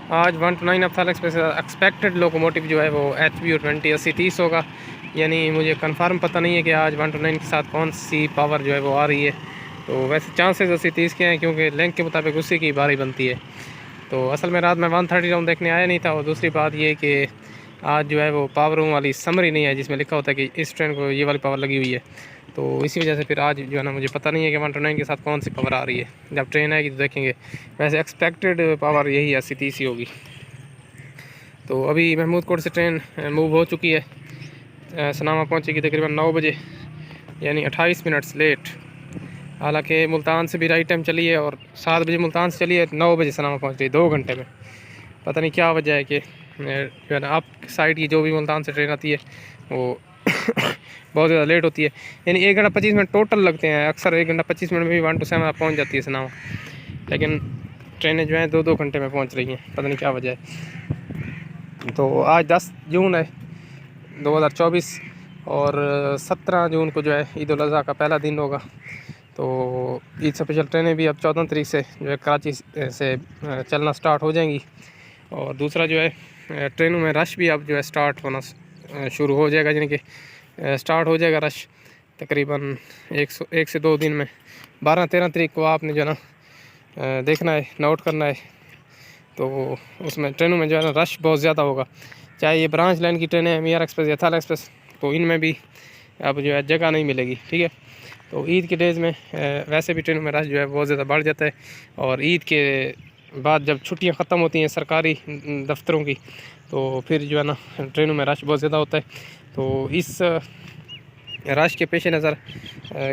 आज 129 अफसाल express expected locomotive जो है वो HBU 2080-30 होगा। यानी मुझे कंफर्म पता नहीं है कि आज 129 के साथ कौन सी पावर जो है वो आ रही है। तो वैसे चांसेस 80-30 के हैं, क्योंकि लिंक के मुताबिक उसी की बारी बनती है। तो असल में रात में 130 राउंड देखने आया नहीं था। और दूसरी बात ये कि आज जो है वो पावरों वाली समरी नहीं है जिसमें लिखा होता है कि इस ट्रेन को ये वाली पावर लगी हुई है। तो इसी वजह से फिर आज जो है ना मुझे पता नहीं है कि 129 के साथ कौन सी पावर आ रही है। जब ट्रेन आएगी तो देखेंगे। वैसे एक्सपेक्टेड पावर यही 80-30 होगी। तो अभी महमूद कोट से ट्रेन मूव हो चुकी है। सनामा पहुंचेगी तकरीबन 9 बजे, यानी 28 मिनट्स लेट। हालांकि मुल्तान से भी राइट टाइम चली है और 7 बजे मुल्तान से चली है, 9 बजे सनामा पहुंच रही 2 घंटे में। पता नहीं क्या वजह है कि जो है ना आप साइड की जो भी मुल्तान से ट्रेन आती है वो बहुत ज़्यादा लेट होती है। यानी 1 घंटा 25 मिनट टोटल लगते हैं। अक्सर 1 घंटा 25 मिनट में भी 1 to 7 पहुँच जाती है सनामा, लेकिन ट्रेनें जो हैं 2-2 घंटे में पहुँच रही हैं। पता नहीं क्या वजह है। तो आज 10 जून है 2024 और 17 जून को जो है ईद उल अज़हा का पहला दिन होगा। तो ईद स्पेशल ट्रेनें भी अब 14 तारीख से जो है कराची से चलना स्टार्ट हो जाएंगी। और दूसरा जो है ट्रेनों में रश भी अब जो है स्टार्ट होना शुरू हो जाएगा, यानी कि स्टार्ट हो जाएगा रश तकरीबन 1 से 2 दिन में। 12-13 तारीख को आपने जो है ना देखना है, नोट करना है। तो उसमें ट्रेनों में जो है ना रश बहुत ज़्यादा होगा, चाहे ये ब्रांच लाइन की ट्रेनें हैं, मीर एक्सप्रेस या थाल एक्सप्रेस, तो इनमें भी अब जो है जगह नहीं मिलेगी। ठीक है। तो ईद के डेज़ में वैसे भी ट्रेनों में रश जो है बहुत ज़्यादा बढ़ जाता है। और ईद के बाद जब छुट्टियां ख़त्म होती हैं सरकारी दफ्तरों की, तो फिर जो है ना ट्रेनों में रश बहुत ज़्यादा होता है। तो इस रश के पेश नज़र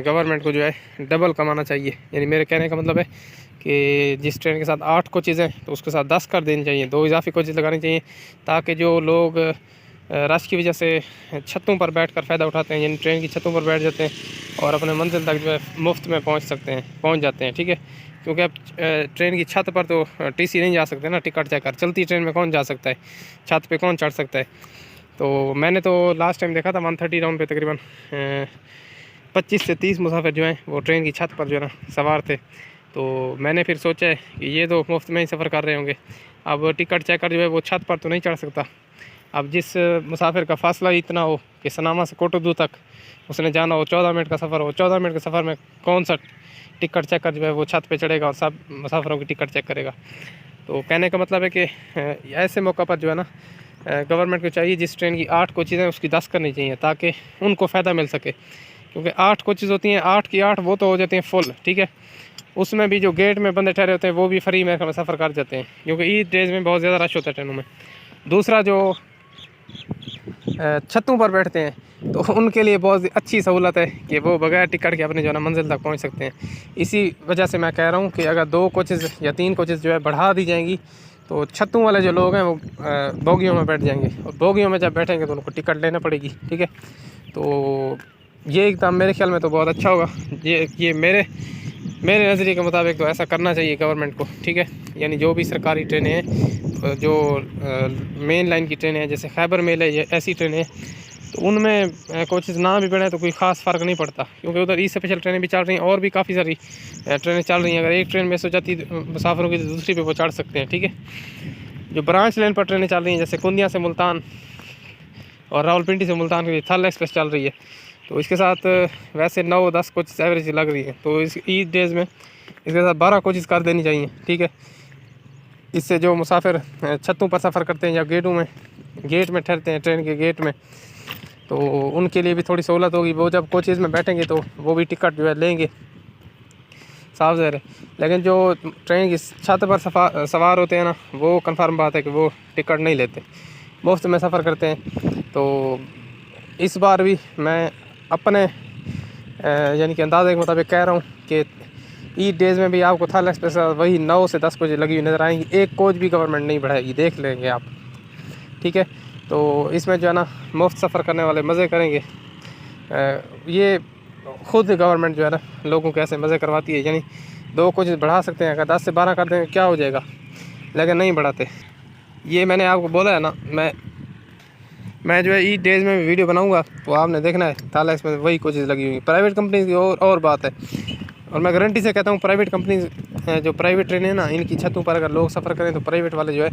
गवर्नमेंट को जो है डबल कमाना चाहिए। यानी मेरे कहने का मतलब है कि जिस ट्रेन के साथ 8 कोचेज़ हैं तो उसके साथ 10 कर देनी चाहिए, 2 इजाफी कोचेज़ लगानी चाहिए, ताकि जो लोग रश की वजह से छतों पर बैठकर फ़ायदा उठाते हैं, यानी ट्रेन की छतों पर बैठ जाते हैं और अपने मंजिल तक जो है मुफ्त में पहुंच जाते हैं। ठीक है। क्योंकि अब ट्रेन की छत पर तो टीसी नहीं जा सकते ना, टिकट चेक कर। चलती ट्रेन में कौन जा सकता है, छत पे कौन चढ़ सकता है। तो मैंने तो लास्ट टाइम देखा था 130 राउंड पे तकरीबन 25 से 30 मुसाफिर जो हैं वो ट्रेन की छत पर जो है ना सवार थे। तो मैंने फिर सोचा है कि ये तो मुफ्त में ही सफ़र कर रहे होंगे। अब टिकट चेकर जो है वो छत पर तो नहीं चढ़ सकता। अब जिस मुसाफिर का फासला इतना हो कि सनामा से कोटोदू तक उसने जाना हो, 14 मिनट का सफ़र हो, 14 मिनट के सफ़र में कौन सा टिकट चेकर जो है वो छत पे चढ़ेगा और सब मुसाफिरों की टिकट चेक करेगा। तो कहने का मतलब है कि ऐसे मौका पर जो है ना गवर्नमेंट को चाहिए जिस ट्रेन की 8 कोचेज़ हैं उसकी 10 करनी चाहिए, ताकि उनको फ़ायदा मिल सके। क्योंकि 8 कोचेज़ होती हैं, 8 की 8 वो तो हो जाती हैं फुल। ठीक है। उसमें भी जो गेट में बंदे ठहरे होते हैं वो भी फ्री में सफ़र कर जाते हैं, क्योंकि ईद डेज़ में बहुत ज़्यादा रश होता है ट्रेनों में। दूसरा जो छतों पर बैठते हैं तो उनके लिए बहुत अच्छी सहूलत है कि वो बगैर टिकट के अपने जो है ना मंजिल तक पहुंच सकते हैं। इसी वजह से मैं कह रहा हूं कि अगर 2 कोचेज़ या 3 कोचेज़ जो है बढ़ा दी जाएंगी तो छतों वाले जो लोग हैं वो बोगियों में बैठ जाएंगे, और बोगियों में जब बैठेंगे तो उनको टिकट लेना पड़ेगी। ठीक है। तो ये एकदम मेरे ख्याल में तो बहुत अच्छा होगा। ये मेरे नज़रिए के मुताबिक तो ऐसा करना चाहिए गवर्नमेंट को। ठीक है। यानी जो भी सरकारी ट्रेनें हैं, जो मेन लाइन की ट्रेनें हैं जैसे खैबर मेल है, ये ऐसी ट्रेनें हैं, तो उनमें कोचेज़ ना भी बढ़े तो कोई ख़ास फ़र्क नहीं पड़ता, क्योंकि उधर ई स्पेशल ट्रेनें भी चल रही हैं और भी काफ़ी सारी ट्रेनें चल रही हैं। अगर एक ट्रेन मिस हो जाती मुसाफिरों की तो दूसरी पे वो चढ़ सकते हैं। ठीक है। जो ब्रांच लाइन पर ट्रेनें चल रही हैं जैसे कुंदिया से मुल्तान और रावलपिंडी से मुल्तान के लिए थल एक्सप्रेस चल रही है, तो इसके साथ वैसे 9-10 कोचेज़ एवरेज लग रही है। तो इस ईद डेज़ में इसके साथ 12 कोचेज़ कर देनी चाहिए। ठीक है। इससे जो मुसाफिर छतों पर सफ़र करते हैं या गेट में ठहरते हैं ट्रेन के गेट में, तो उनके लिए भी थोड़ी सहूलत होगी। वो जब कोचेज़ में बैठेंगे तो वो भी टिकट जो है लेंगे, साफ ज़ाहिर है। लेकिन जो ट्रेन की छत पर सवार होते हैं ना, वो कंफर्म बात है कि वो टिकट नहीं लेते, मुफ्त में सफ़र करते हैं। तो इस बार भी मैं अपने यानी कि अंदाज़े के मुताबिक कह रहा हूँ कि ईद डेज़ में भी आपको थाल एक्सप्रेस वही 9 से 10 कोच लगी हुई नज़र आएंगी। एक कोच भी गवर्नमेंट नहीं बढ़ाएगी, देख लेंगे आप। ठीक है। तो इसमें जो है ना मुफ्त सफ़र करने वाले मज़े करेंगे। ये ख़ुद गवर्नमेंट जो है ना लोगों को ऐसे मज़े करवाती है। यानी 2 कोचेज़ बढ़ा सकते हैं, अगर 10 से 12 कर देंगे क्या हो जाएगा, लेकिन नहीं बढ़ाते। ये मैंने आपको बोला है ना, मैं जो है ईद डेज़ में वीडियो बनाऊंगा तो आपने देखना है थाल एक्सप्रेस वही कोचेज़ लगी हुई। प्राइवेट कंपनी की और बात है, और मैं गारंटी से कहता हूँ प्राइवेट कंपनी जो प्राइवेट ट्रेन है ना, इनकी छतों पर अगर लोग सफ़र करें तो प्राइवेट वाले जो है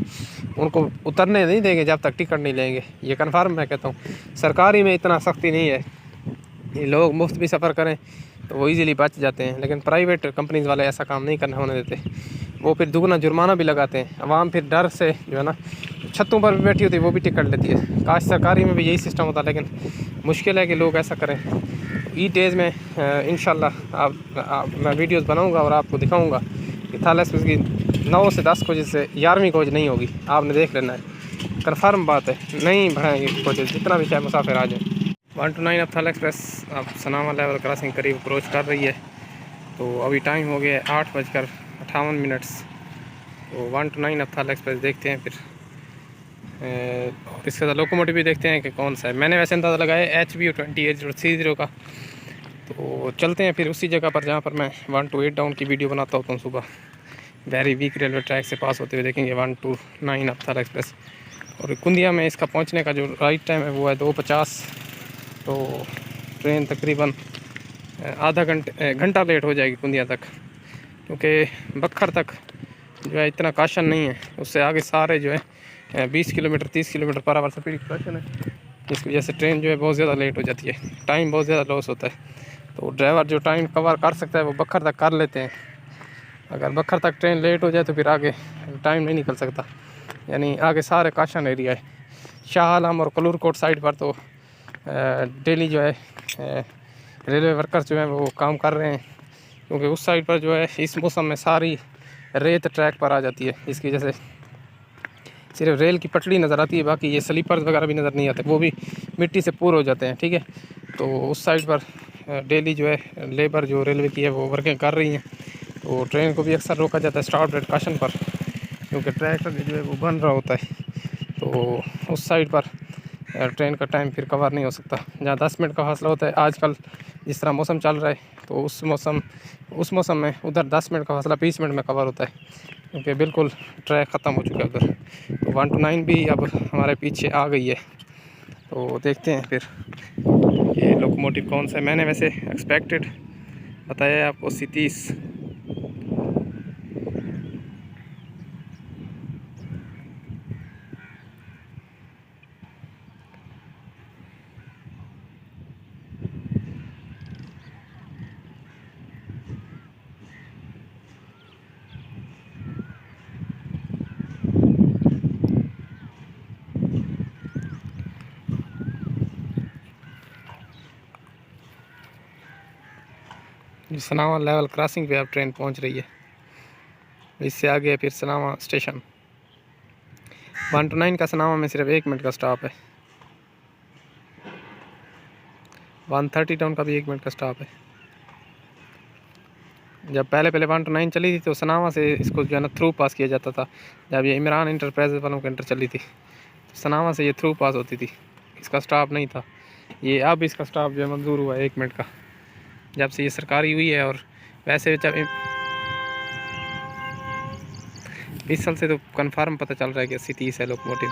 उनको उतरने नहीं देंगे जब तक टिकट नहीं लेंगे। ये कन्फर्म मैं कहता हूँ। सरकारी में इतना सख्ती नहीं है, ये लोग मुफ्त भी सफ़र करें तो वो इजीली बच जाते हैं, लेकिन प्राइवेट कंपनीज़ वाले ऐसा काम नहीं करने होने देते। वो फिर दुगना जुर्माना भी लगाते हैं। आवाम फिर डर से जो है ना छतों पर भी बैठी होती है, वो भी टिकट लेती है। काश सरकारी में भी यही सिस्टम होता, लेकिन मुश्किल है कि लोग ऐसा करें। ई डेज़ में इंशाल्लाह मैं वीडियोस बनाऊंगा और आपको दिखाऊंगा कि थाला एक्सप्रेस की 9 से 10 कोच से 11वीं कोच नहीं होगी। आपने देख लेना है, कन्फर्म बात है, नहीं बढ़ाएंगे कोचेज, जितना भी चाहे मुसाफिर आ जाए। 1 to 9 अब थाला एक्सप्रेस अब सनामा लेवल क्रॉसिंग करीब अप्रोच कर रही है। तो अभी टाइम हो गया है 8:58। तो 1 to 9 अब थाला एक्सप्रेस देखते हैं फिर। इसके साथ लोकोमोटिव भी देखते हैं कि कौन सा है। मैंने वैसे अंदाज़ा लगाया HBU 2830 का। तो चलते हैं फिर उसी जगह पर जहाँ पर मैं 1 to 8 डाउन की वीडियो बनाता होता हूँ सुबह। वेरी वीक रेलवे ट्रैक से पास होते हुए देखेंगे 1 to 9 अब थाला एक्सप्रेस। और कुंदिया में इसका पहुँचने का जो राइट टाइम है वो है 2:50। तो ट्रेन तकरीबन आधा घंटा लेट हो जाएगी कुंदिया तक, क्योंकि बखर तक जो है इतना काशन नहीं है। उससे आगे सारे जो है 20 kilometre 30 kilometre per hour speed की काशन है। इसकी वजह से ट्रेन जो है बहुत ज़्यादा लेट हो जाती है, टाइम बहुत ज़्यादा लॉस होता है। तो ड्राइवर जो टाइम कवर कर सकता है वो बखर तक कर लेते हैं। अगर बखर तक ट्रेन लेट हो जाए तो फिर आगे टाइम नहीं निकल सकता। यानी आगे सारे काशन एरिया है। शाह आलम और कलूरकोट साइड पर तो डेली जो है रेलवे वर्कर्स जो हैं वो काम कर रहे हैं, क्योंकि उस साइड पर जो है इस मौसम में सारी रेत ट्रैक पर आ जाती है। इसकी वजह से सिर्फ रेल की पटड़ी नज़र आती है, बाकी ये स्लीपर्स वगैरह भी नज़र नहीं आते, वो भी मिट्टी से पूर हो जाते हैं। ठीक है, तो उस साइड पर डेली जो है लेबर जो रेलवे की है वो वर्किंग कर रही हैं। तो ट्रेन को भी अक्सर रोका जाता है स्टार्ट रेट काशन पर, क्योंकि ट्रैक जो है वो बन रहा होता है। तो उस साइड पर ट्रेन का टाइम फिर कवर नहीं हो सकता। जहाँ 10 मिनट का फासला होता है आजकल जिस तरह मौसम चल रहा है, तो उस मौसम में उधर 10 मिनट का फासला 20 मिनट में कवर होता है, क्योंकि बिल्कुल ट्रैक ख़त्म हो चुका है उधर। तो 1 to 9 भी अब हमारे पीछे आ गई है। तो देखते हैं फिर ये लोकोमोटिव कौन सा है। मैंने वैसे एक्सपेक्टेड बताया है आपको C30। सनावा लेवल क्रॉसिंग पे अब ट्रेन पहुंच रही है। इससे आगे फिर सनावा स्टेशन। 1 to 9 का सनावा में सिर्फ 1 मिनट का स्टॉप है। 1:30 डाउन का भी 1 मिनट का स्टॉप है। जब पहले 1 to 9 चली थी तो सनावा से इसको जो है ना थ्रू पास किया जाता था। जब ये इमरान इंटरप्राइजेज वालों के इंटर चली थी तो सनावा से ये थ्रू पास होती थी, इसका स्टॉप नहीं था। ये अब इसका स्टॉप जो है मंजूर हुआ है 1 मिनट का, जब से ये सरकारी हुई है। और वैसे जब 20 साल से तो कन्फर्म पता चल रहा है कि C30 है लोकोमोटिव।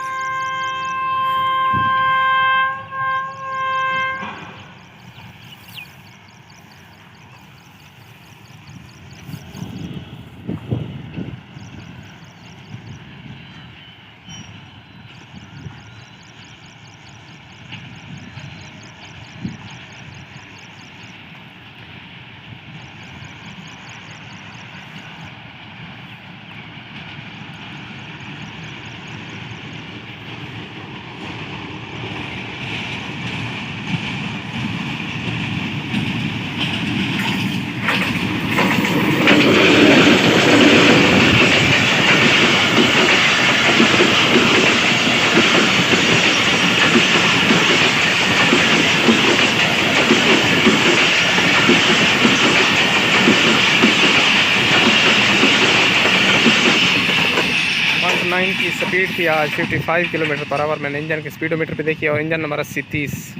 की स्पीड थी आज 55 किलोमीटर पर आवर। मैंने इंजन के स्पीडोमीटर पे देखी और इंजन नंबर 80-30।